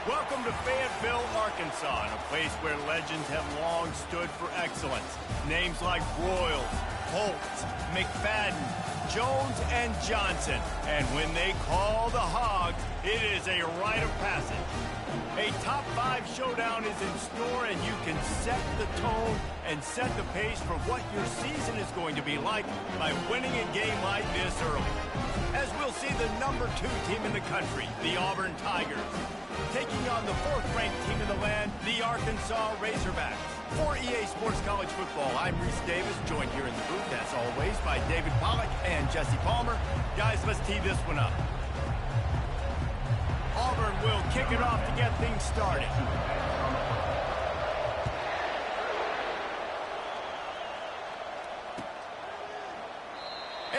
Welcome to Fayetteville, Arkansas, a place where legends have long stood for excellence. Names like Broyles, Holtz, McFadden, Jones, and Johnson. And when they call the Hogs, it is a rite of passage. A top 5 showdown is in store, and you can set the tone and set the pace for what your season is going to be like by winning a game like this early. As we'll see the number 2 team in the country, the Auburn Tigers, taking on the 4th-ranked team in the land, the Arkansas Razorbacks. For EA Sports College Football, I'm Reese Davis, joined here in the booth, as always, by David Pollack and Jesse Palmer. Guys, let's tee this one up. Auburn will kick it off to get things started.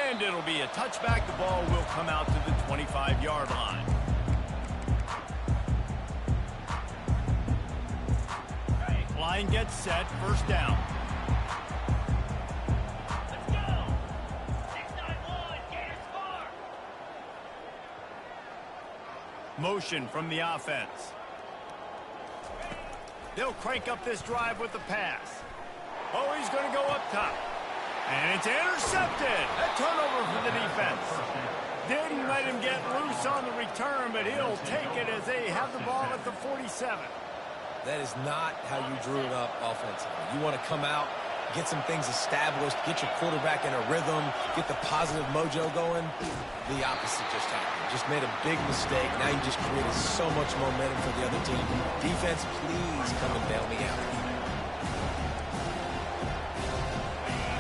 And it'll be a touchback. The ball will come out to the 25-yard line. Line gets set, first down. Let's go. 691, Gators Farm. Motion from the offense. They'll crank up this drive with the pass. Oh, he's going to go up top. And it's intercepted. A turnover for the defense. Didn't let him get loose on the return, but he'll take it as they have the ball at the 47. That is not how you drew it up offensively. You want to come out, get some things established, get your quarterback in a rhythm, get the positive mojo going. The opposite just happened. Just made a big mistake. Now you just created so much momentum for the other team. Defense, please come and bail me out.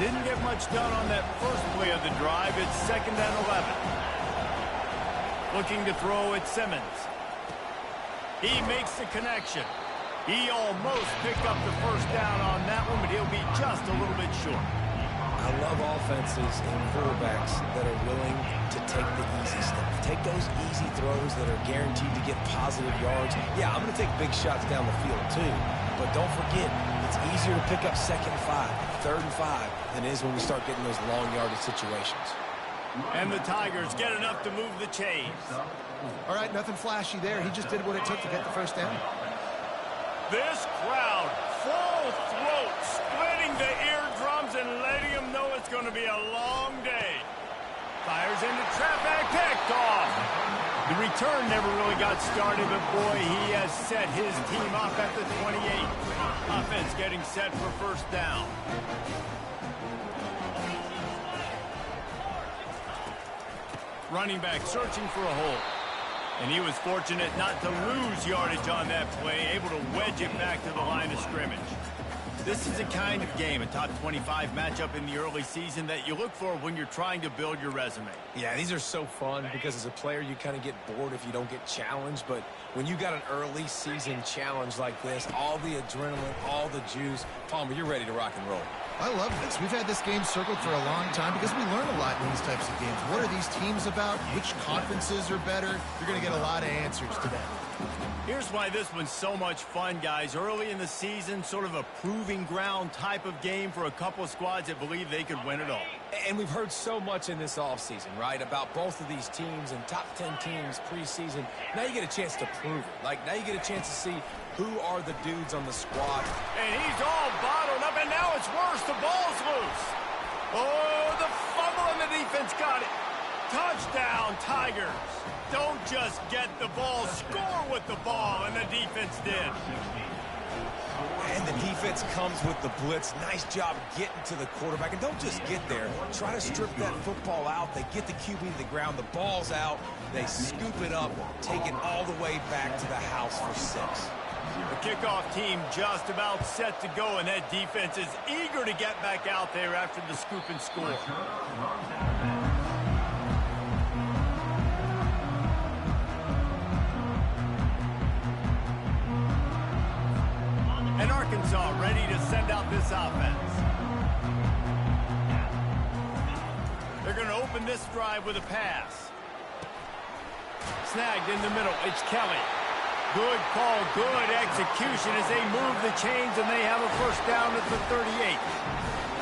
Didn't get much done on that first play of the drive. It's 2nd and 11. Looking to throw at Simmons. He makes the connection. He almost picked up the first down on that one, but he'll be just a little bit short. I love offenses and quarterbacks that are willing to take the easy stuff. Take those easy throws that are guaranteed to get positive yards. Yeah, I'm going to take big shots down the field too, but don't forget, it's easier to pick up 2nd and 5, 3rd and 5 than it is when we start getting those long yardage situations. And the Tigers get enough to move the chains. All right, nothing flashy there. He just did what it took to get the first down. This crowd, full throat, splitting the eardrums and letting them know it's going to be a long day. Fires into traffic, picked off. The return never really got started, but boy, he has set his team up at the 28. Offense getting set for first down. Running back searching for a hole. And he was fortunate not to lose yardage on that play, able to wedge it back to the line of scrimmage. This is the kind of game, a top 25 matchup in the early season, that you look for when you're trying to build your resume. Yeah, these are so fun because as a player, you kind of get bored if you don't get challenged. But when you got an early season challenge like this, all the adrenaline, all the juice, Palmer, you're ready to rock and roll. I love this. We've had this game circled for a long time because we learn a lot in these types of games. What are these teams about? Which conferences are better? You're going to get a lot of answers today. Here's why this one's so much fun, guys. Early in the season, sort of a proving ground type of game for a couple of squads that believe they could win it all. And we've heard so much in this offseason, right, about both of these teams and top 10 teams preseason. Now you get a chance to prove it. Like, now you get a chance to see who are the dudes on the squad. And he's all bottled up, and now it's worse. The ball's loose. Oh, the fumble, and the defense got it. Touchdown, Tigers. Don't just get the ball, score with the ball, and the defense did. And the defense comes with the blitz. Nice job getting to the quarterback. And don't just get there. Try to strip that football out. They get the QB to the ground. The ball's out. They scoop it up, take it all the way back to the house for 6. The kickoff team just about set to go, and that defense is eager to get back out there after the scoop and score. And Arkansas ready to send out this offense. They're going to open this drive with a pass. Snagged in the middle. It's Kelly. Good call, good execution as they move the chains, and they have a first down at the 38.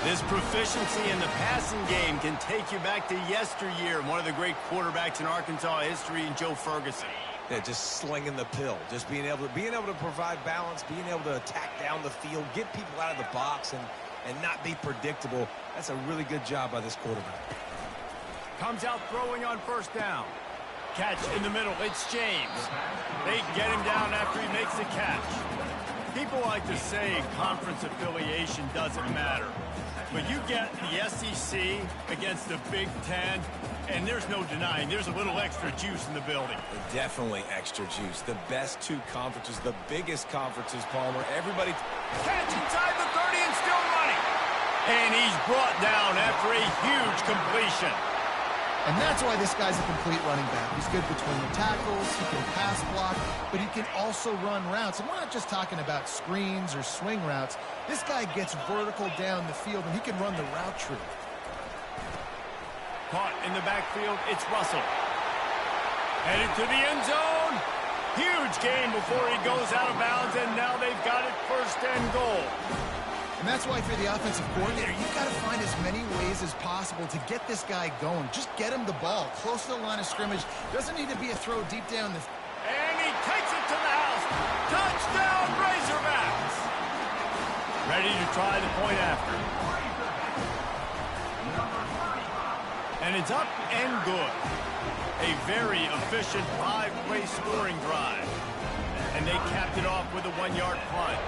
This proficiency in the passing game can take you back to yesteryear, one of the great quarterbacks in Arkansas history, Joe Ferguson. Yeah, just slinging the pill, just being able to provide balance, being able to attack down the field, get people out of the box, and not be predictable. That's a really good job by this quarterback. Comes out throwing on first down. Catch in the middle. It's James. They get him down after he makes the catch. People like to say conference affiliation doesn't matter. But you get the SEC against the Big Ten, and there's no denying there's a little extra juice in the building. Definitely extra juice. The best two conferences, the biggest conferences, Palmer. Everybody. Catch inside the 30 and still running. And he's brought down after a huge completion. And that's why this guy's a complete running back. He's good between the tackles, he can pass block, but he can also run routes. And we're not just talking about screens or swing routes. This guy gets vertical down the field, and he can run the route tree. Caught in the backfield, it's Russell. Headed to the end zone. Huge gain before he goes out of bounds, and now they've got it first and goal. And that's why for the offensive coordinator, you've got to find as many ways as possible to get this guy going. Just get him the ball close to the line of scrimmage. Doesn't need to be a throw deep down the... And he takes it to the house. Touchdown, Razorbacks. Ready to try the point after. And it's up and good. A very efficient 5-play scoring drive. And they capped it off with a 1-yard plunge.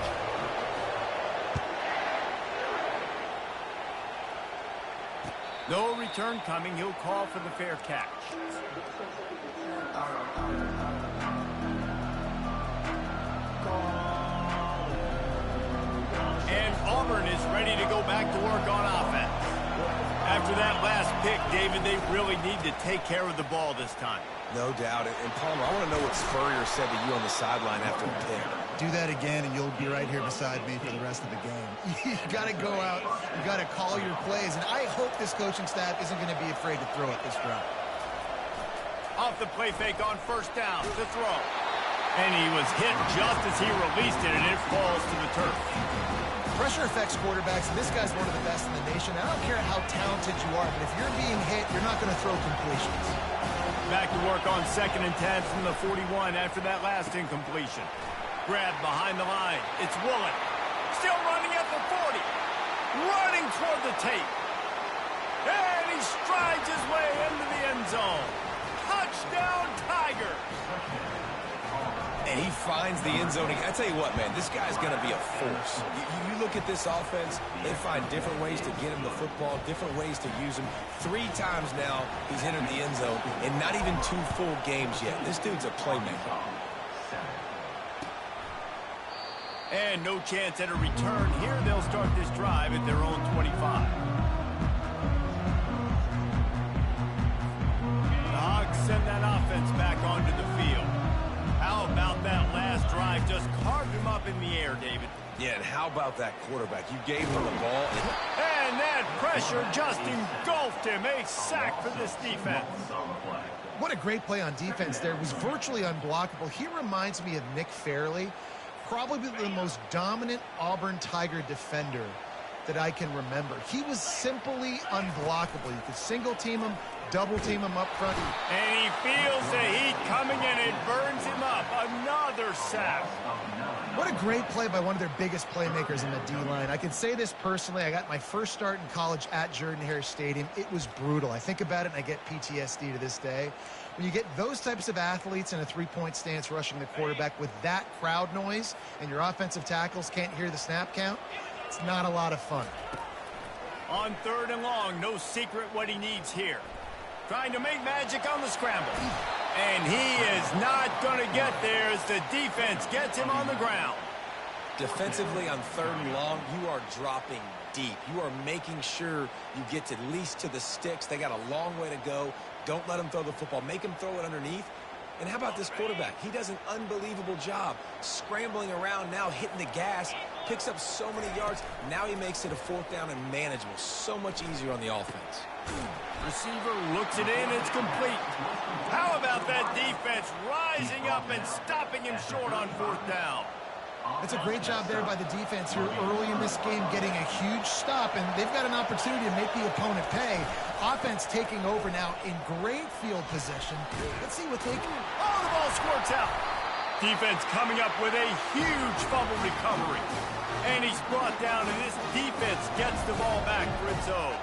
No return coming. He'll call for the fair catch. And Auburn is ready to go back to work on offense. After that last pick, David, they really need to take care of the ball this time. No doubt. And Palmer, I want to know what Spurrier said to you on the sideline after the pick. Do that again, and you'll be right here beside me for the rest of the game. You got to go out. You got to call your plays, and I hope this coaching staff isn't going to be afraid to throw it this route. Off the play fake on first down to throw. And he was hit just as he released it, and it falls to the turf. Pressure affects quarterbacks, and this guy's one of the best in the nation. I don't care how talented you are, but if you're being hit, you're not going to throw completions. Back to work on 2nd and 10 from the 41 after that last incompletion. Grab behind the line. It's Woolen. Still running at the 40. Running toward the tape. And he strides his way into the end zone. Touchdown, Tiger. And he finds the end zone. I tell you what, man, this guy's going to be a force. You look at this offense, they find different ways to get him the football, different ways to use him. 3 times now he's entered the end zone, and not even 2 full games yet. This dude's a playmaker. And no chance at a return here. They'll start this drive at their own 25. The Hogs send that offense back onto the field. How about that last drive? Just carved him up in the air, David. Yeah, and how about that quarterback? You gave him the ball. And that pressure just engulfed him. A sack for this defense. What a great play on defense there. It was virtually unblockable. He reminds me of Nick Fairley, probably the most dominant Auburn Tiger defender that I can remember. He was simply unblockable. You could single-team him, double-team him up front. And he feels the heat coming in. It burns him up. Another sack. What a great play by one of their biggest playmakers in the D-line. I can say this personally. I got my first start in college at Jordan-Hare Stadium. It was brutal. I think about it, and I get PTSD to this day. When you get those types of athletes in a three-point stance rushing the quarterback with that crowd noise and your offensive tackles can't hear the snap count, it's not a lot of fun. On 3rd and long, no secret what he needs here. Trying to make magic on the scramble. And he is not going to get there as the defense gets him on the ground. Defensively on 3rd and long, you are dropping deep. You are making sure you get at least to the sticks. They got a long way to go. Don't let him throw the football. Make him throw it underneath. And how about this quarterback? He does an unbelievable job scrambling around now, hitting the gas, picks up so many yards. Now he makes it a 4th down and manageable. So much easier on the offense. Receiver looks it in. It's complete. How about that defense rising up and stopping him short on 4th down? It's a great job there by the defense here early in this game, getting a huge stop, and they've got an opportunity to make the opponent pay. Offense taking over now in great field position. Let's see what they can... Oh, the ball squirts out. Defense coming up with a huge fumble recovery. And he's brought down, and this defense gets the ball back for its own.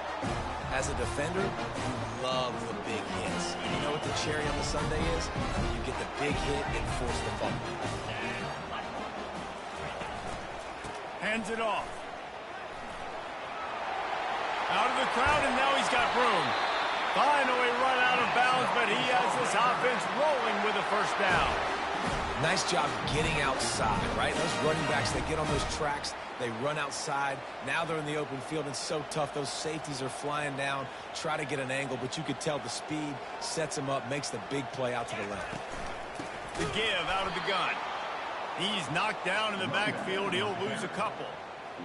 As a defender, you love the big hits. You know what the cherry on the sundae is? You get the big hit and force the fumble. Hands it off. Out of the crowd, and now he's got room. Finally run out of bounds, but he has this offense rolling with a first down. Nice job getting outside, right? Those running backs, they get on those tracks, they run outside. Now they're in the open field. It's so tough. Those safeties are flying down, try to get an angle, but you could tell the speed sets him up, makes the big play out to the left. The give out of the gun. He's knocked down in the backfield. He'll lose a couple.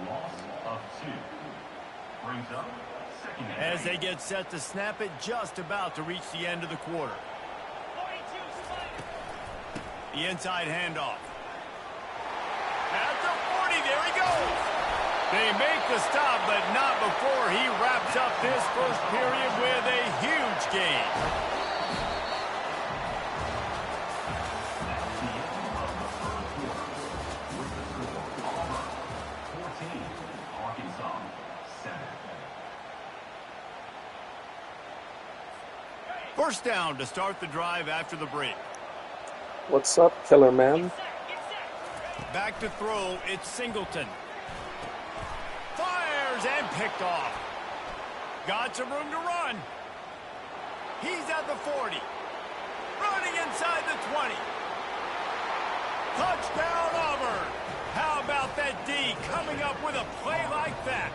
Loss of 2. Brings up second. As they get set to snap it, just about to reach the end of the quarter. The inside handoff. At the 40, there he goes. They make the stop, but not before he wraps up this first period with a huge gain. First down to start the drive after the break. What's up, killer man? Back to throw, it's Singleton. Fires and picked off. Got some room to run. He's at the 40. Running inside the 20. Touchdown Auburn. How about that D coming up with a play like that?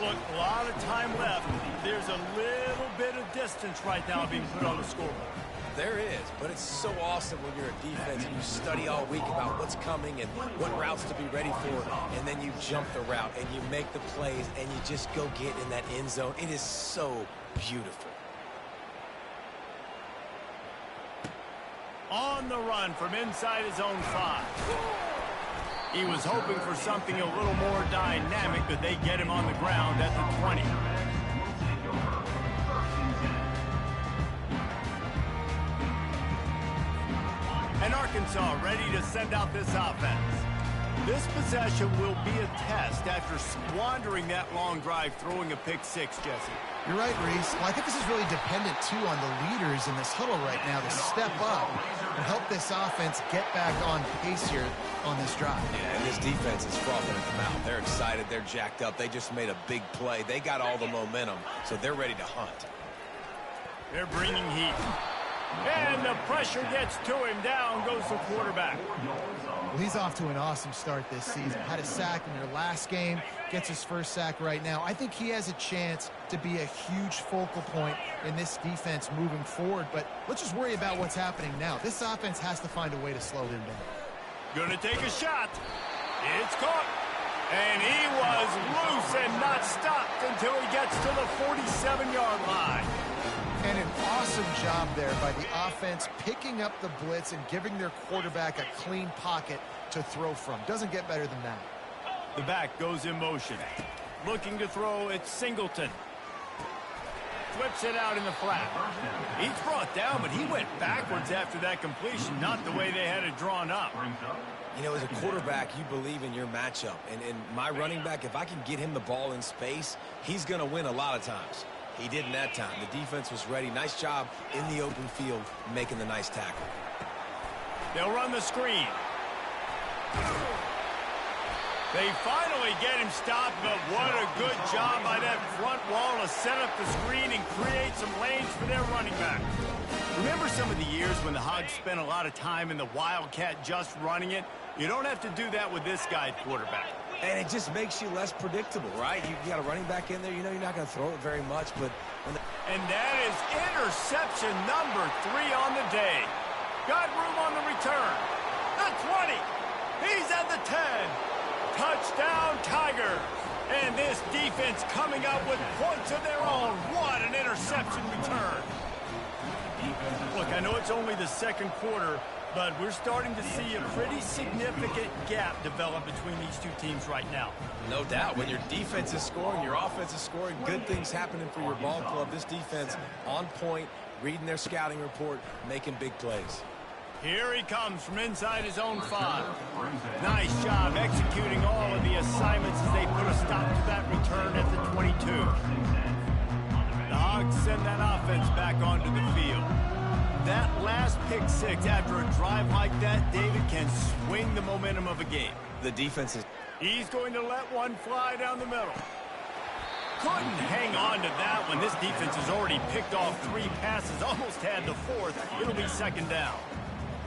Look, a lot of time left. There's a little bit of distance right now being put on the scoreboard. There is, but it's so awesome when you're a defense and you study all week about what's coming and what routes to be ready for, and then you jump the route and you make the plays and you just go get in that end zone. It is so beautiful. On the run from inside his own 5. He was hoping for something a little more dynamic, but they get him on the ground at the 20. And Arkansas ready to send out this offense. This possession will be a test after squandering that long drive, throwing a pick 6, Jesse. You're right, Reese. Well, I think this is really dependent, too, on the leaders in this huddle right now to step up and help this offense get back on pace here on this drive. Yeah, and this defense is frothing at the mouth. They're excited. They're jacked up. They just made a big play. They got all the momentum, so they're ready to hunt. They're bringing heat. And the pressure gets to him. Down goes the quarterback. Well, he's off to an awesome start this season. Had a sack in their last game. Gets his first sack right now. I think he has a chance to be a huge focal point in this defense moving forward. But let's just worry about what's happening now. This offense has to find a way to slow him down. Gonna take a shot. It's caught. And he was loose and not stopped until he gets to the 47-yard line. And an awesome job there by the offense picking up the blitz and giving their quarterback a clean pocket to throw from. Doesn't get better than that. The back goes in motion. Looking to throw, it's Singleton. Flips it out in the flat. He's brought down, but he went backwards after that completion, not the way they had it drawn up. You know, as a quarterback, you believe in your matchup. And my running back, if I can get him the ball in space, he's going to win a lot of times. He didn't that time. The defense was ready. Nice job in the open field making the nice tackle. They'll run the screen. They finally get him stopped, but what a good job by that front wall to set up the screen and create some lanes for their running back. Remember some of the years when the Hogs spent a lot of time in the Wildcat just running it? You don't have to do that with this guy quarterback. And it just makes you less predictable, right? You got a running back in there. You know you're not going to throw it very much, but... And that is interception number 3 on the day. Got room on the return. The 20. He's at the 10. Touchdown, Tiger. And this defense coming up with points of their own. What an interception return. Look, I know it's only the second quarter, But we're starting to see a pretty significant gap develop between these two teams right now. No doubt. When your defense is scoring, your offense is scoring, good things happening for your ball club. This defense on point, reading their scouting report, making big plays. Here he comes from inside his own 5. Nice job executing all of the assignments as they put a stop to that return at the 22. The Hogs send that offense back onto the field. That last pick 6 after a drive like that, David, can swing the momentum of a game. The defense is... He's going to let one fly down the middle. Couldn't hang on to that one. This defense has already picked off 3 passes, almost had the 4th. It'll be second down.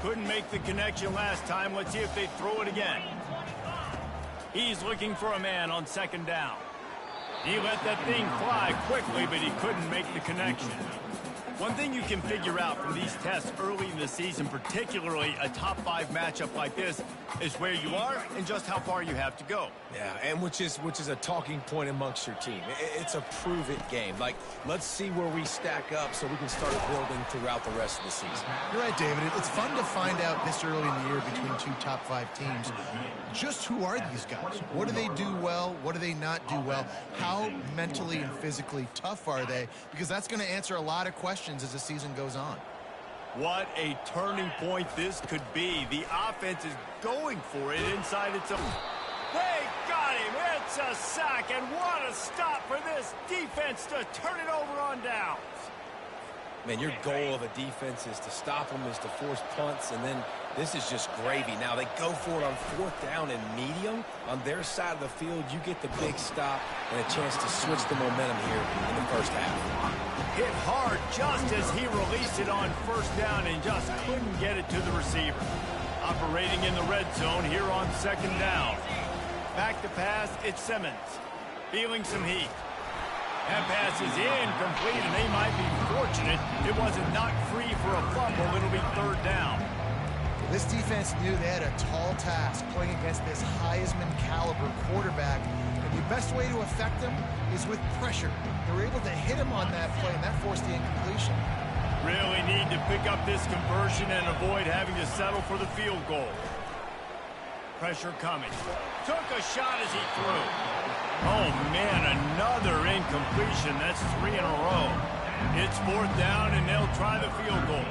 Couldn't make the connection last time. Let's see if they throw it again. He's looking for a man on second down. He let that thing fly quickly, but he couldn't make the connection. One thing you can figure out from these tests early in the season, particularly a top 5 matchup like this, is where you are and just how far you have to go. Yeah, and which is a talking point amongst your team. It's a prove-it game. Like, let's see where we stack up so we can start building throughout the rest of the season. You're right, David. It's fun to find out this early in the year between 2 top 5 teams. Just who are these guys? What do they do well? What do they not do well? How mentally and physically tough are they? Because that's going to answer a lot of questions as the season goes on. What a turning point this could be. The offense is going for it inside its own. They got him. It's a sack, and what a stop for this defense to turn it over on downs. Man, your goal of a defense is to stop them, is to force punts, and then this is just gravy. Now, they go for it on 4th down and medium. On their side of the field, you get the big stop and a chance to switch the momentum here in the first half. Hit hard just as he released it on 1st down and just couldn't get it to the receiver. Operating in the red zone here on 2nd down. Back to pass, it's Simmons. Feeling some heat. That pass is incomplete, and they might be fortunate it wasn't knocked free for a fumble. It'll be 3rd down. This defense knew they had a tall task playing against this Heisman caliber quarterback, and the best way to affect him is with pressure. They were able to hit him on that play, and that forced the incompletion. Really need to pick up this conversion and avoid having to settle for the field goal. Pressure coming. Took a shot as he threw. Oh, man, another incompletion. That's 3 in a row. It's 4th down, and they'll try the field goal.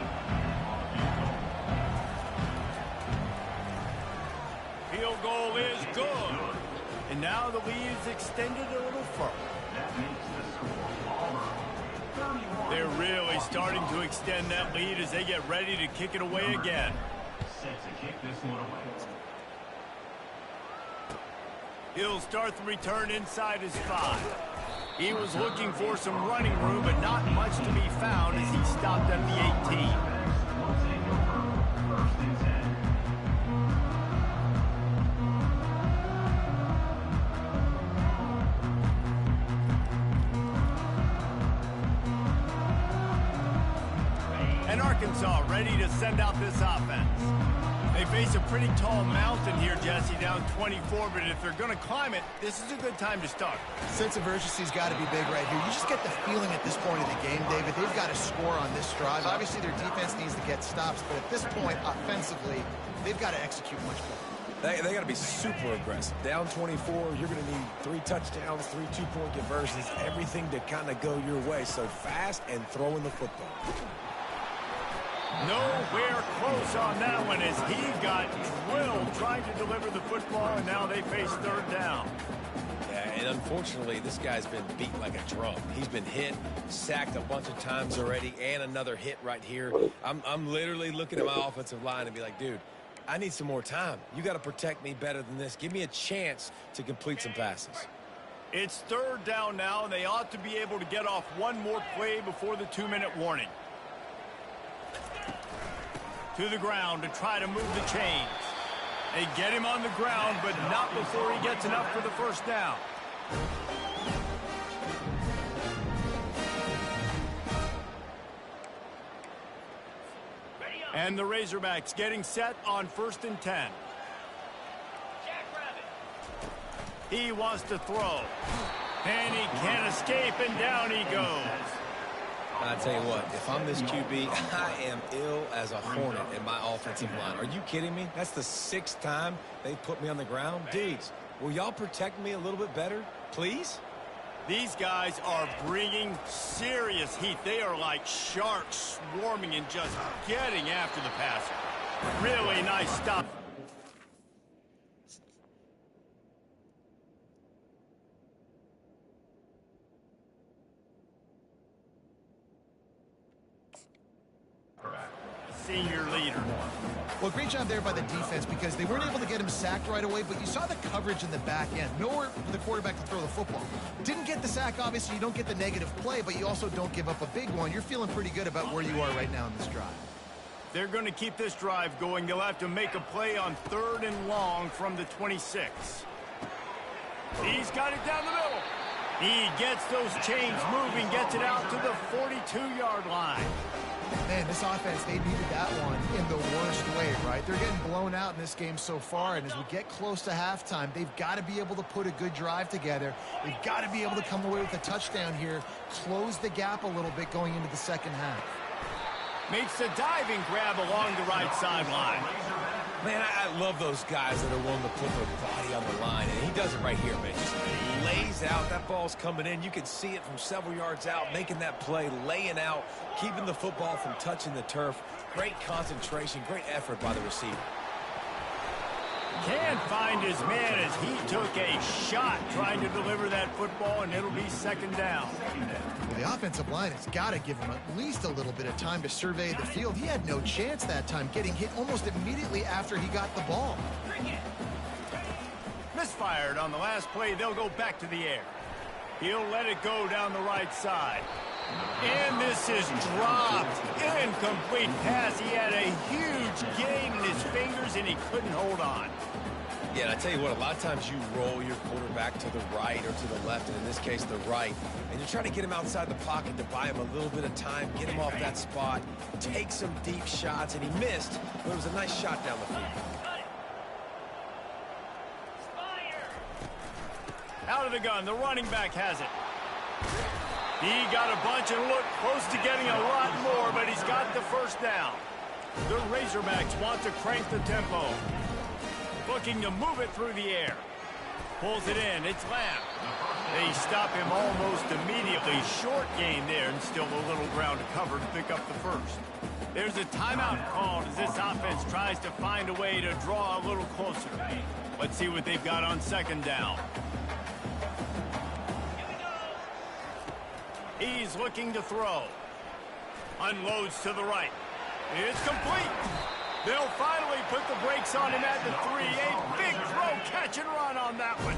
Field goal is good. And now the lead is extended a little further. They're really starting to extend that lead as they get ready to kick it away again. Set to kick this one away. He'll start the return inside his 5. He was looking for some running room, but not much to be found as he stopped at the 18. And Arkansas ready to send out this offense. They face a pretty tall mountain here, Jesse, down 24, but if they're going to climb it, this is a good time to start. Sense of urgency's got to be big right here. You just get the feeling at this point of the game, David, they've got to score on this drive. Obviously, their defense needs to get stops, but at this point, offensively, they've got to execute much better. They got to be super aggressive. Down 24, you're going to need 3 touchdowns, 3 two-point conversions, everything to kind of go your way. So fast and throwing the football. Nowhere close on that one as he got drilled trying to deliver the football, and now they face 3rd down. Yeah, and unfortunately, this guy's been beat like a drum. He's been hit, sacked a bunch of times already, and another hit right here. I'm literally looking at my offensive line and be like, dude, I need some more time. You got to protect me better than this. Give me a chance to complete some passes. It's 3rd down now, and they ought to be able to get off one more play before the 2-minute warning. To the ground to try to move the chains. They get him on the ground, but not before he gets enough for the 1st down. And the Razorbacks getting set on 1st and 10. He wants to throw. And he can't escape, and down he goes. I tell you what, if I'm this QB, I am ill as a hornet in my offensive line. Are you kidding me? That's the 6th time they put me on the ground. Dudes, will y'all protect me a little bit better, please? These guys are bringing serious heat. They are like sharks swarming and just getting after the passer. Really nice stop. Senior leader. Well, great job there by the defense because they weren't able to get him sacked right away, but you saw the coverage in the back end. Nowhere for the quarterback to throw the football. Didn't get the sack, obviously. You don't get the negative play, but you also don't give up a big one. You're feeling pretty good about where you are right now in this drive. They're going to keep this drive going. They'll have to make a play on 3rd and long from the 26. He's got it down the middle. He gets those chains moving, gets it out to the 42-yard line. Man, this offense, they needed that one in the worst way, right? They're getting blown out in this game so far, and as we get close to halftime, they've got to be able to put a good drive together. They've got to be able to come away with a touchdown here, close the gap a little bit going into the second half. Makes a diving grab along the right sideline. Man, I love those guys that are willing to put their body on the line, and he does it right here, man. Just lays out. That ball's coming in. You can see it from several yards out, making that play, laying out, keeping the football from touching the turf. Great concentration, great effort by the receiver. Can't find his man as he took a shot trying to deliver that football, and it'll be 2nd down. Well, the offensive line has got to give him at least a little bit of time to survey the field. He had no chance that time, getting hit almost immediately after he got the ball. Misfired on the last play. They'll go back to the air. He'll let it go down the right side. And this is dropped. Incomplete pass. He had a huge gain in his fingers, and he couldn't hold on. Yeah, and I tell you what, a lot of times you roll your quarterback to the right or to the left, and in this case, the right, and you're trying to get him outside the pocket to buy him a little bit of time, get him off that spot, take some deep shots, and he missed, but it was a nice shot down the field. Out of the gun, the running back has it. He got a bunch and looked close to getting a lot more, but he's got the 1st down. The Razorbacks want to crank the tempo. Looking to move it through the air. Pulls it in. It's Lamb. They stop him almost immediately. Short gain there, and still a little ground to cover to pick up the 1st. There's a timeout called as this offense tries to find a way to draw a little closer. Let's see what they've got on 2nd down. He's looking to throw. Unloads to the right. It's complete. They'll finally put the brakes on him at the 3. A big throw, catch and run on that one.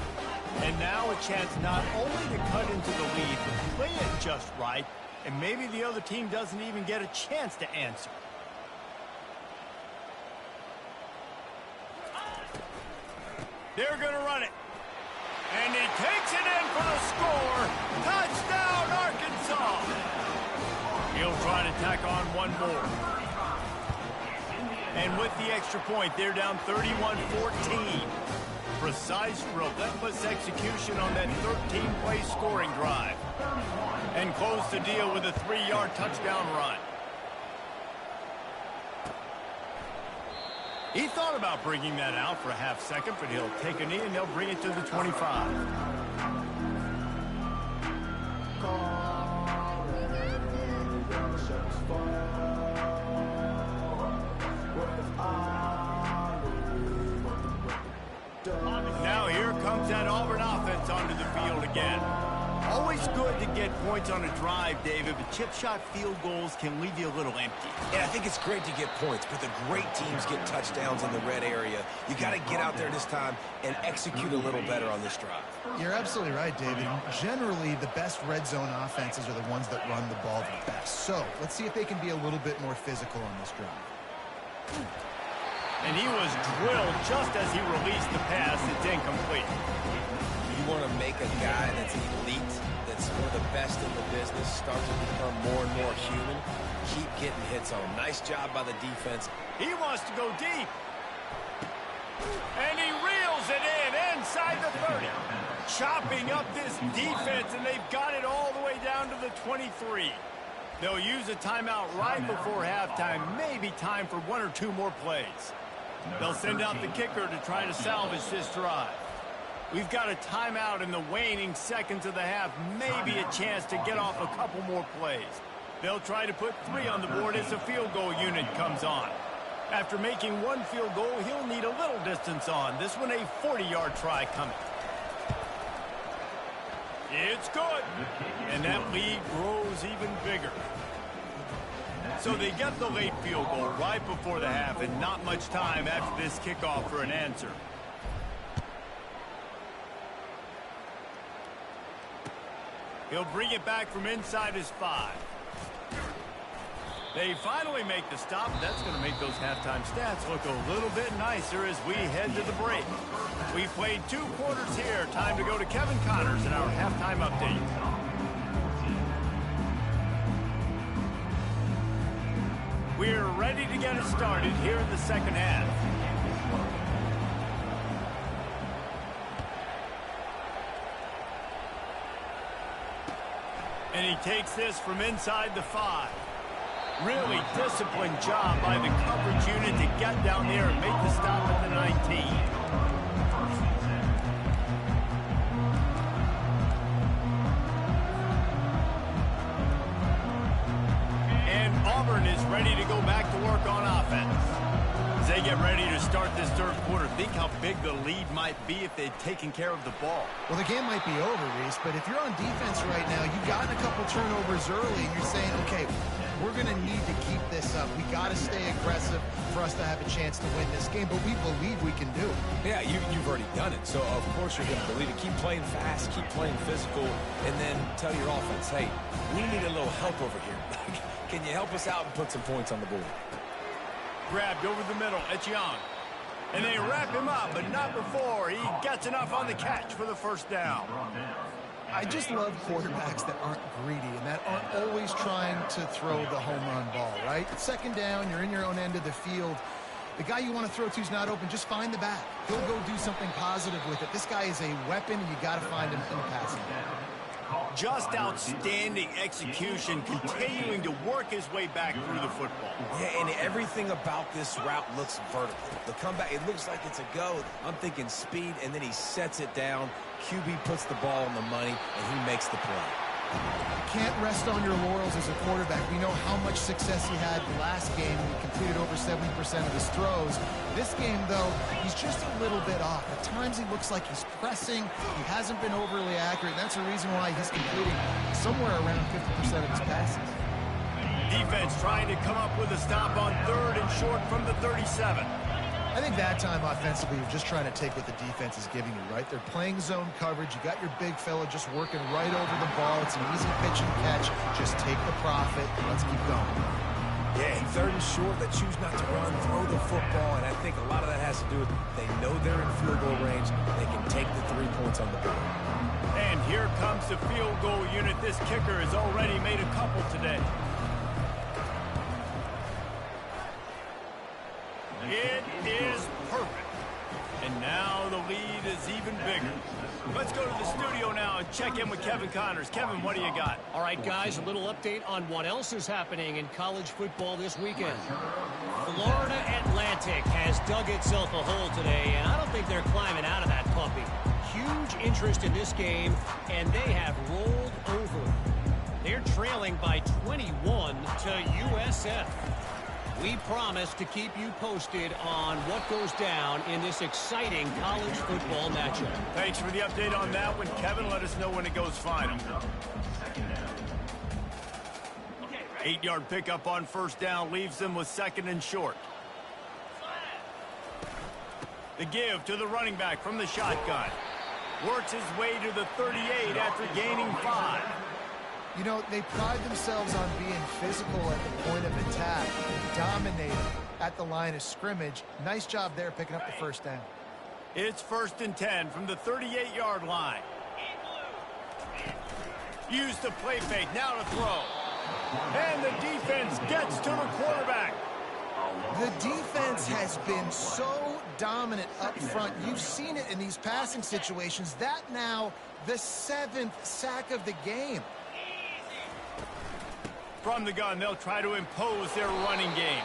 And now a chance not only to cut into the lead, but play it just right, and maybe the other team doesn't even get a chance to answer. They're going to run it. And he takes it in for the score. Touchdown, Arkansas. He'll try to tack on one more. And with the extra point, they're down 31-14. Precise, relentless execution on that 13-play scoring drive. And close the deal with a 3-yard touchdown run. He thought about bringing that out for a half second, but he'll take a knee and they'll bring it to the 25. Now here comes that Auburn offense onto the field again. Always good to get points on a drive, David, but chip shot field goals can leave you a little empty. Yeah, I think it's great to get points, but the great teams get touchdowns in the red area. You got to get out there this time and execute a little better on this drive. You're absolutely right, David. Generally, the best red zone offenses are the ones that run the ball the best. So let's see if they can be a little bit more physical on this drive. And he was drilled just as he released the pass. It's incomplete. You want to make a guy that's elite, that's one of the best in the business, start to become more and more human, keep getting hits on him. Nice job by the defense. He wants to go deep. And he reels it in inside the 30. Chopping up this defense, and they've got it all the way down to the 23. They'll use a timeout right before halftime, maybe time for 1 or 2 more plays. They'll send out the kicker to try to salvage this drive. We've got a timeout in the waning seconds of the half, maybe a chance to get off a couple more plays. They'll try to put 3 on the board as the field goal unit comes on. After making 1 field goal, he'll need a little distance on. This one a 40-yard try coming. It's good. And that lead grows even bigger. So they get the late field goal right before the half and not much time after this kickoff for an answer. He'll bring it back from inside his 5. They finally make the stop. That's going to make those halftime stats look a little bit nicer as we head to the break. We played 2 quarters here. Time to go to Kevin Connors in our halftime update. We're ready to get it started here in the second half. And he takes this from inside the 5. Really disciplined job by the coverage unit to get down there and make the stop at the 19. And Auburn is ready to go back to work on offense. As they get ready to start this third quarter, think how big the lead might be if they'd taken care of the ball. Well, the game might be over, Reese, but if you're on defense right now, you've gotten a couple turnovers early, and you're saying, okay, we're going to need to keep this up. We got to stay aggressive for us to have a chance to win this game, but we believe we can do it. Yeah, you've already done it, so of course you're going to believe it. Keep playing fast, keep playing physical, and then tell your offense, hey, we need a little help over here. Can you help us out and put some points on the board? Grabbed over the middle, it's Young. And they wrap him up, but not before he gets enough on the catch for the first down. I just love quarterbacks that aren't greedy and that aren't always trying to throw the home run ball, right? Second down, you're in your own end of the field. The guy you want to throw to is not open. Just find the back. He'll go do something positive with it. This guy is a weapon, and you got to find him in the passing game. Just outstanding execution, continuing to work his way back through the football. Yeah, and everything about this route looks vertical. The comeback, it looks like it's a go. I'm thinking speed, and then he sets it down. QB puts the ball on the money, and he makes the play. Can't rest on your laurels as a quarterback. We know how much success he had last game. He completed over 70% of his throws. This game, though, he's just a little bit off. At times he looks like he's pressing. He hasn't been overly accurate, and that's the reason why he's completing somewhere around 50% of his passes. Defense trying to come up with a stop on 3rd and short from the 37. I think that time offensively, you're just trying to take what the defense is giving you, right? They're playing zone coverage. You got your big fella just working right over the ball. It's an easy pitch and catch. Just take the profit. Let's keep going. Yeah, 3rd and short, they choose not to run, throw the football, and I think a lot of that has to do with they know they're in field goal range. They can take the 3 points on the board. And here comes the field goal unit. This kicker has already made a couple today. It is perfect. And now the lead is even bigger. Let's go to the studio now and check in with Kevin Connors. Kevin, what do you got? All right, guys, a little update on what else is happening in college football this weekend. Florida Atlantic has dug itself a hole today, and I don't think they're climbing out of that puppy. Huge interest in this game, and they have rolled over. They're trailing by 21 to USF. We promise to keep you posted on what goes down in this exciting college football matchup. Thanks for the update on that one, Kevin. Let us know when it goes final. 8-yard pickup on 1st down leaves them with 2nd and short. The give to the running back from the shotgun. Works his way to the 38 after gaining 5. You know, they pride themselves on being physical at the point of attack, dominating at the line of scrimmage. Nice job there picking up the 1st down. It's 1st and 10 from the 38-yard line. Use the play fake, now to throw. And the defense gets to the quarterback. The defense has been so dominant up front. You've seen it in these passing situations. That now the 7th sack of the game. From the gun, they'll try to impose their running game.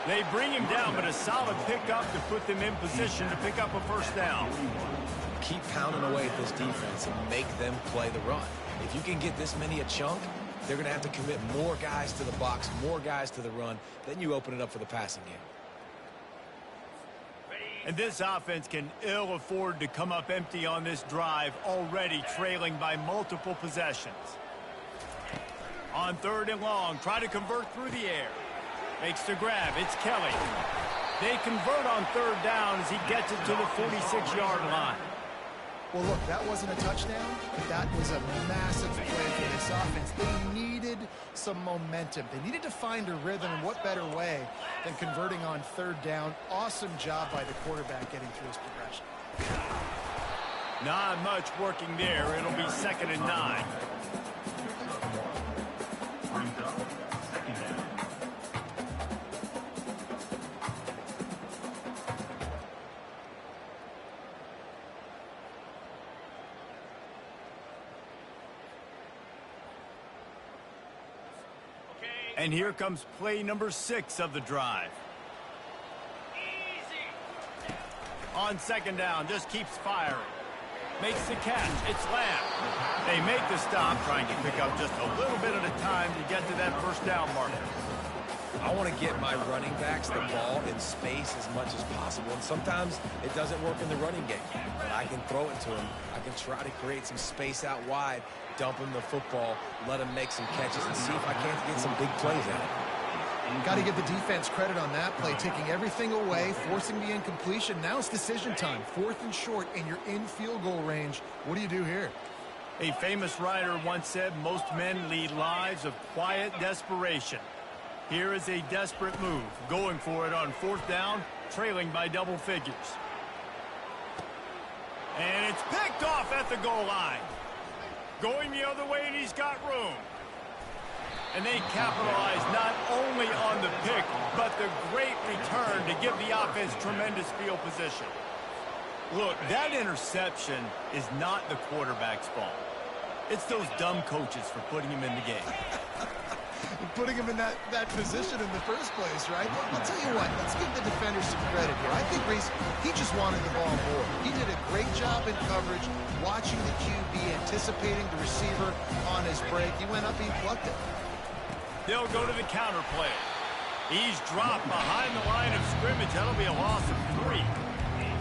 They bring him down, but a solid pickup to put them in position to pick up a first down. Keep pounding away at this defense and make them play the run. If you can get this many a chunk, they're going to have to commit more guys to the box, more guys to the run. Then you open it up for the passing game. And this offense can ill afford to come up empty on this drive, already trailing by multiple possessions. On 3rd and long, try to convert through the air. Makes the grab. It's Kelly. They convert on 3rd down as he gets it to the 46-yard line. Well, look, that wasn't a touchdown, but that was a massive play for this offense. They needed some momentum. They needed to find a rhythm, and what better way than converting on 3rd down. Awesome job by the quarterback getting through his progression. Not much working there. It'll be 2nd and 9. Brings up second down. And here comes play number 6 of the drive. On 2nd down, just keeps firing. Makes the catch. It's Lamb. They make the stop, trying to pick up just a little bit at a time to get to that first down marker. I want to get my running backs the ball in space as much as possible. And sometimes it doesn't work in the running game. But I can throw it to them. I can try to create some space out wide, dump them the football, let them make some catches, and see if I can't get some big plays out of it. Got to give the defense credit on that play, taking everything away, forcing the incompletion. Now it's decision time. 4th and short, and you're in field goal range. What do you do here? A famous writer once said, most men lead lives of quiet desperation. Here is a desperate move, going for it on 4th down, trailing by double figures. And it's picked off at the goal line. Going the other way, and he's got room. And they capitalize not only on the pick, but the great return to give the offense tremendous field position. Look, that interception is not the quarterback's fault. It's those dumb coaches for putting him in the game. Putting him in that position in the first place, right? I'll tell you what, let's give the defender some credit here. I think Reese, he just wanted the ball more. He did a great job in coverage, watching the QB, anticipating the receiver on his break. He went up, he plucked it. They'll go to the counter play. He's dropped behind the line of scrimmage. That'll be a loss of 3.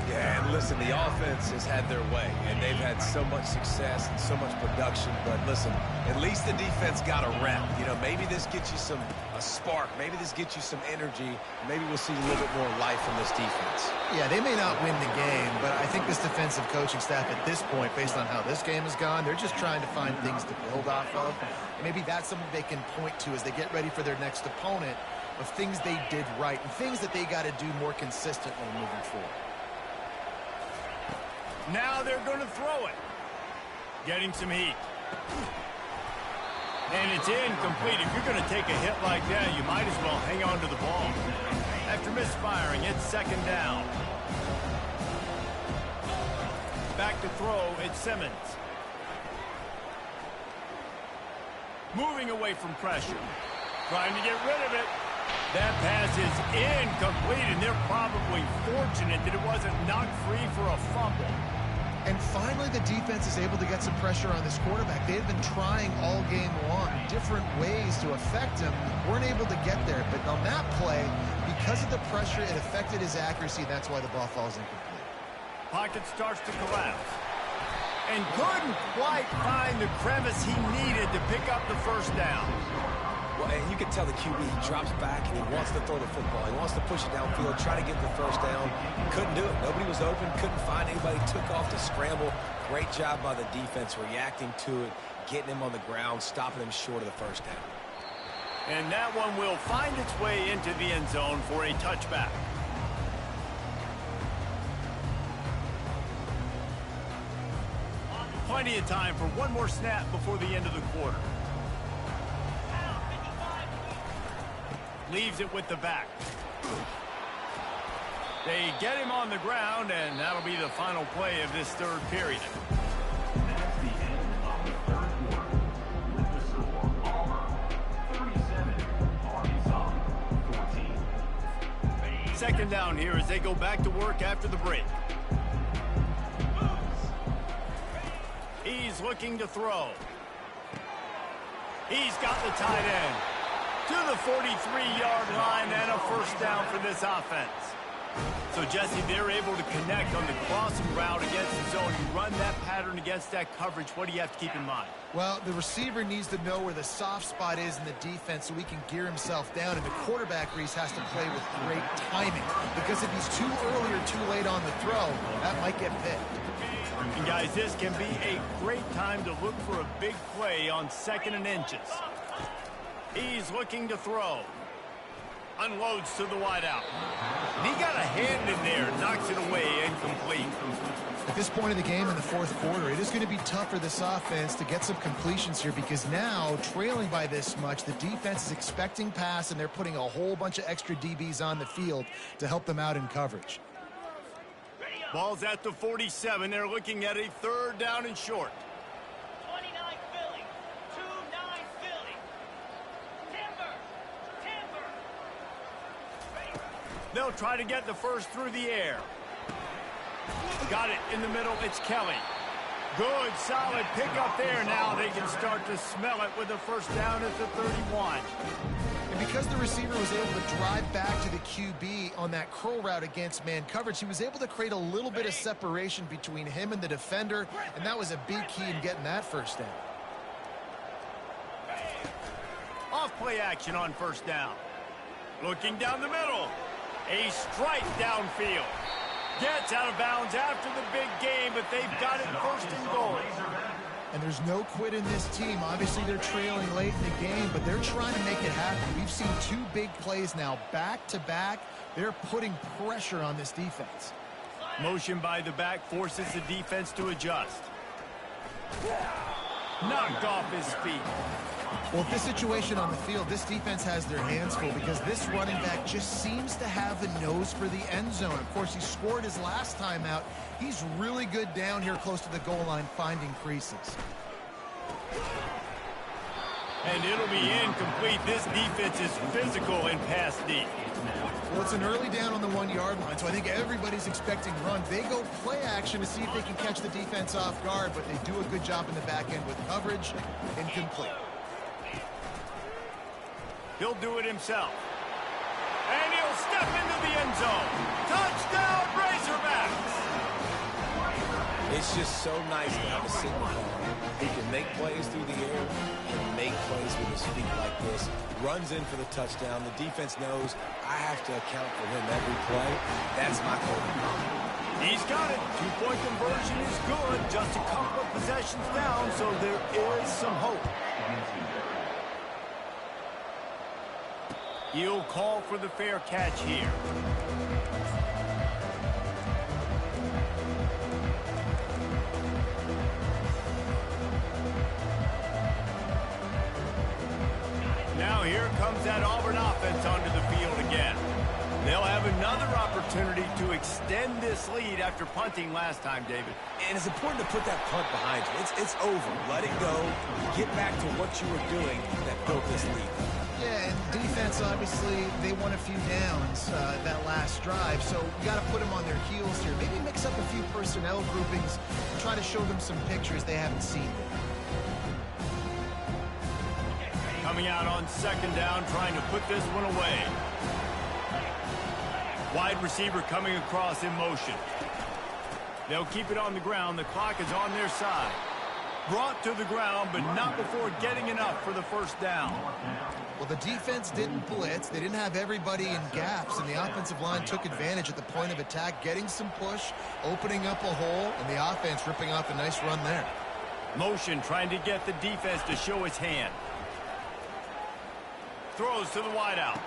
Yeah, and listen, the offense has had their way, and they've had so much success and so much production. But listen, at least the defense got a rep. You know, maybe this gets you a spark. Maybe this gets you some energy. Maybe we'll see a little bit more life from this defense. Yeah, they may not win the game, but I think this defensive coaching staff at this point, based on how this game has gone, they're just trying to find things to build off of. Maybe that's something they can point to as they get ready for their next opponent, of things they did right and things that they got to do more consistently moving forward. Now they're going to throw it. Getting some heat. And it's incomplete. If you're going to take a hit like that, you might as well hang on to the ball. After misfiring, it's 2nd down. Back to throw, it's Simmons. Moving away from pressure. Trying to get rid of it. That pass is incomplete, and they're probably fortunate that it wasn't knocked free for a fumble. And finally, the defense is able to get some pressure on this quarterback. They had been trying all game long, different ways to affect him. Weren't able to get there, but on that play, because of the pressure, it affected his accuracy. That's why the ball falls incomplete. Pocket starts to collapse. And couldn't quite find the crevice he needed to pick up the first down. Well, and you can tell the QB, he drops back and he wants to throw the football. He wants to push it downfield, try to get the first down. Couldn't do it. Nobody was open, couldn't find anybody, took off to scramble. Great job by the defense reacting to it, getting him on the ground, stopping him short of the first down. And that one will find its way into the end zone for a touchback. Plenty of time for one more snap before the end of the quarter. Leaves it with the back. They get him on the ground, and that'll be the final play of this 3rd period. That's the end of the 3rd quarter. With the score, Auburn 37, Second down here as they go back to work after the break. He's looking to throw. He's got the tight end to the 43-yard line and a first down for this offense. So, Jesse, they're able to connect on the crossing route against the zone. You run that pattern against that coverage. What do you have to keep in mind? Well, the receiver needs to know where the soft spot is in the defense so he can gear himself down. And the quarterback, Reese, has to play with great timing. Because if he's too early or too late on the throw, that might get picked. And, guys, this can be a great time to look for a big play on 2nd and inches. He's looking to throw. Unloads to the wideout. He got a hand in there, knocks it away, incomplete. At this point in the game in the fourth quarter, it is going to be tough for this offense to get some completions here because now, trailing by this much, the defense is expecting pass and they're putting a whole bunch of extra DBs on the field to help them out in coverage. Ball's at the 47. They're looking at a 3rd down and short. 29 Philly. 2-9 Philly. Timber. They'll try to get the first through the air. Got it in the middle. It's Kelly. Good, solid pickup there. Now they can start to smell it with a first down at the 31. And because the receiver was able to drive back to the QB on that curl route against man coverage, he was able to create a little bit of separation between him and the defender, and that was a big key in getting that first down. Off play action on first down. Looking down the middle. A strike downfield. Gets out of bounds after the big game, but they've got it 1st and goal. And there's no quit in this team. Obviously, they're trailing late in the game, but they're trying to make it happen. We've seen 2 big plays now, back-to-back. They're putting pressure on this defense. Motion by the back forces the defense to adjust. Knocked off his feet. Well, with this situation on the field, this defense has their hands full because this running back just seems to have a nose for the end zone. Of course, he scored his last time out. He's really good down here close to the goal line, finding creases. And it'll be incomplete. This defense is physical in pass deep. Well, it's an early down on the 1-yard line, so I think everybody's expecting run. They go play action to see if they can catch the defense off guard, but they do a good job in the back end with coverage. Incomplete. He'll do it himself. And he'll step into the end zone. Touchdown, Razorbacks! It's just so nice to have a signal who can make plays through the air and make plays with his feet like this. Runs in for the touchdown. The defense knows I have to account for him every play. That's my quarterback. He's got it. 2-point conversion is good. Just a couple of possessions down, so there is some hope. He'll call for the fair catch here. Now here comes that Auburn offense onto the field again. They'll have another opportunity to extend this lead after punting last time, David. And it's important to put that punt behind you. It's over. Let it go. Get back to what you were doing that built this lead. Yeah, and defense, obviously, they won a few downs that last drive, so you got to put them on their heels here. Maybe mix up a few personnel groupings and try to show them some pictures they haven't seen yet. Coming out on 2nd down, trying to put this one away. Wide receiver coming across in motion. They'll keep it on the ground. The clock is on their side. Brought to the ground, but not before getting enough for the first down. Well, the defense didn't blitz. They didn't have everybody in gaps, and the offensive line took advantage at the point of attack, getting some push, opening up a hole, and the offense ripping off a nice run there. Motion trying to get the defense to show its hand. Throws to the wideout.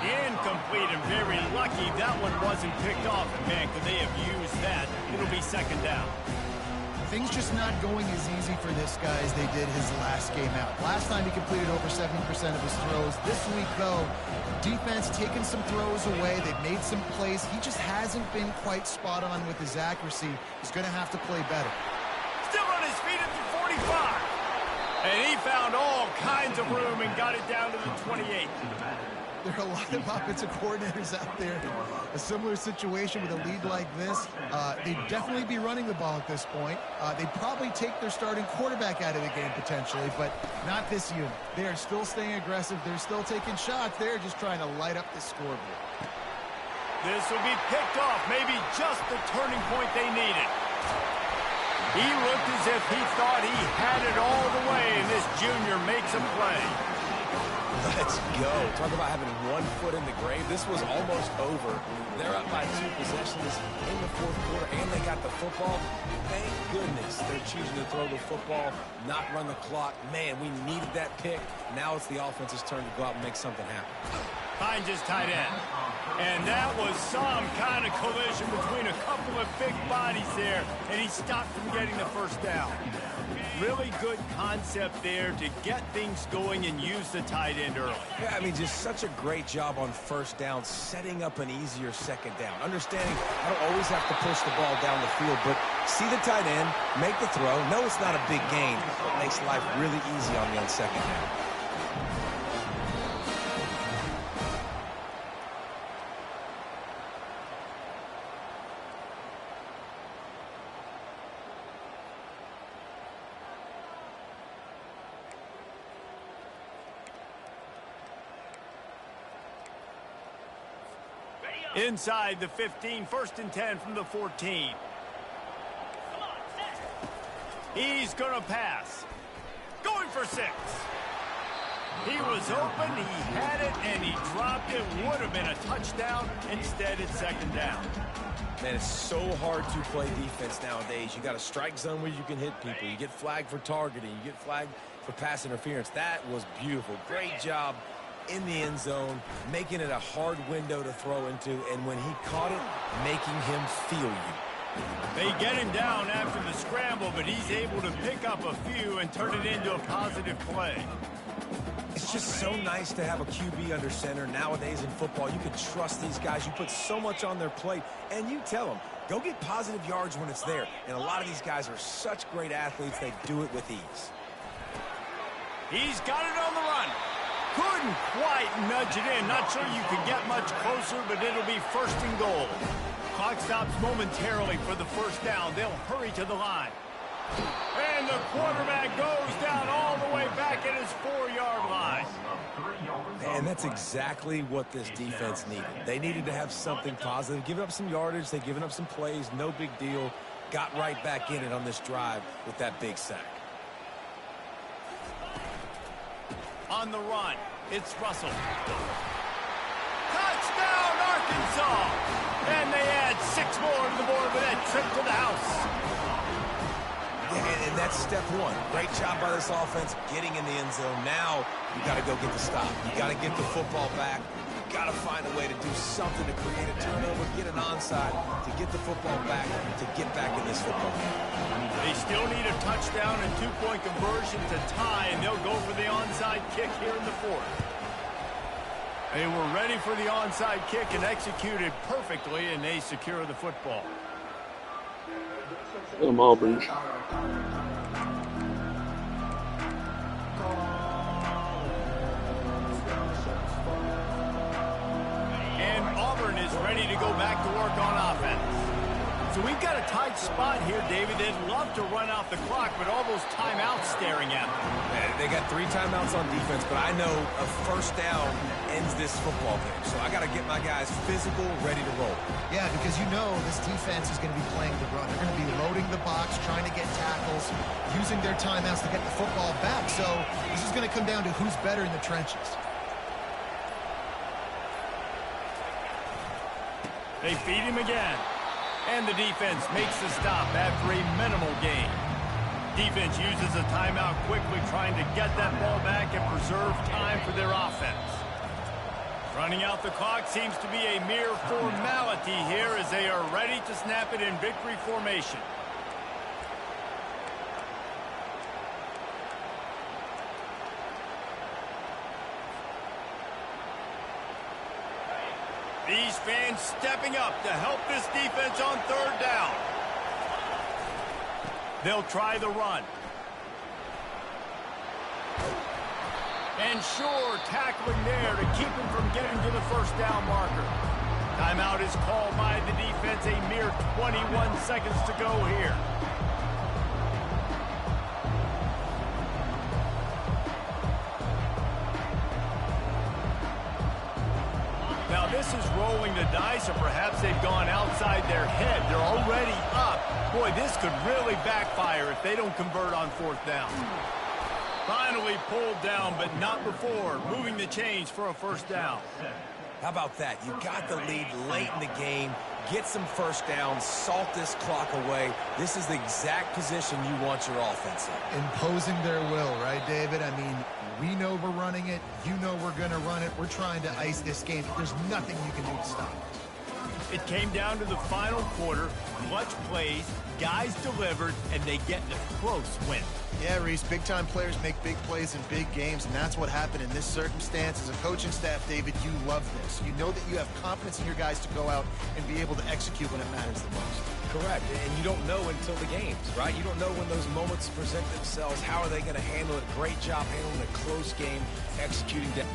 Incomplete and very lucky that one wasn't picked off. Man, could they have used that? It'll be 2nd down. Things just not going as easy for this guy as they did his last game out. Last time he completed over 70% of his throws. This week, though, defense taking some throws away. They've made some plays. He just hasn't been quite spot on with his accuracy. He's going to have to play better. Still on his feet at the 45. And he found all kinds of room and got it down to the 28. There are a lot of offensive coordinators out there. A similar situation with a lead like this, they'd definitely be running the ball at this point. They'd probably take their starting quarterback out of the game potentially, but not this unit. They are still staying aggressive. They're still taking shots. They're just trying to light up the scoreboard. This will be picked off, maybe just the turning point they needed. He looked as if he thought he had it all the way, and this junior makes a play. Let's go. Talk about having one foot in the grave. This was almost over. They're up by 2 possessions in the fourth quarter, and they got the football. Thank goodness they're choosing to throw the football, not run the clock. Man, we needed that pick. Now it's the offense's turn to go out and make something happen. Finds his tight end. And that was some kind of collision between a couple of big bodies there, and he stopped from getting the first down. Really good concept there to get things going and use the tight end early. Yeah, I mean, just such a great job on first down, setting up an easier second down. Understanding I don't always have to push the ball down the field, but see the tight end, make the throw. No, it's not a big gain, but it makes life really easy on me on second down. Inside the 15, 1st and 10 from the 14. He's going to pass. Going for 6. He was open, he had it, and he dropped it. Would have been a touchdown. Instead, it's 2nd down. Man, it's so hard to play defense nowadays. You got a strike zone where you can hit people. You get flagged for targeting. You get flagged for pass interference. That was beautiful. Great job in the end zone, making it a hard window to throw into, and when he caught it, making him feel you. They get him down after the scramble, but he's able to pick up a few and turn it into a positive play. It's just so nice to have a QB under center. Nowadays in football, you can trust these guys. You put so much on their plate, and you tell them, go get positive yards when it's there. And a lot of these guys are such great athletes, they do it with ease. He's got it on the run. Couldn't quite nudge it in. Not sure you could get much closer, but it'll be 1st and goal. Clock stops momentarily for the 1st down. They'll hurry to the line. And the quarterback goes down all the way back at his 4-yard line. And that's exactly what this defense needed. They needed to have something positive. Giving up some yardage, they've given up some plays, no big deal. Got right back in it on this drive with that big sack. On the run, it's Russell. Touchdown, Arkansas! And they add 6 more to the board with that trip to the house. And that's step one. Great job by this offense getting in the end zone. Now you got to go get the stop. You got to get the football back. You got to find a way to do something to create a turnover, get an onside, to get the football back, to get back in this football game. They still need a touchdown and 2-point conversion to tie, and they'll go for the onside kick here in the 4th. They were ready for the onside kick and executed perfectly, and they secure the football. Auburn. And Auburn is ready to go back to work on offense. So we've got a tight spot here, David. They'd love to run out the clock, but all those timeouts staring at them. They got 3 timeouts on defense, but I know a 1st down ends this football game. So I got to get my guys physical, ready to roll. Yeah, because you know this defense is going to be playing the run. They're going to be loading the box, trying to get tackles, using their timeouts to get the football back. So this is going to come down to who's better in the trenches. They feed him again. And the defense makes the stop after a minimal gain. Defense uses a timeout quickly, trying to get that ball back and preserve time for their offense. Running out the clock seems to be a mere formality here as they are ready to snap it in victory formation. These fans stepping up to help this defense on 3rd down. They'll try the run. And sure, tackling there to keep him from getting to the first down marker. Timeout is called by the defense. A mere 21 seconds to go here. Now this is rolling the dice, or perhaps they've gone outside their head. They're already up. Boy, this could really backfire if they don't convert on fourth down. Finally pulled down, but not before moving the chains for a first down. How about that? You got the lead late in the game. Get some first downs. Salt this clock away. This is the exact position you want your offense in. Imposing their will, right, David? I mean, we know we're running it. You know we're going to run it. We're trying to ice this game. There's nothing you can do to stop it. It came down to the final quarter. Clutch plays, guys delivered, and they get a close win. Yeah, Reese, big-time players make big plays in big games, and that's what happened in this circumstance. As a coaching staff, David, you love this. You know that you have confidence in your guys to go out and be able to execute when it matters the most. Correct, and you don't know until the games, right? You don't know when those moments present themselves. How are they going to handle it? Great job handling a close game, executing down.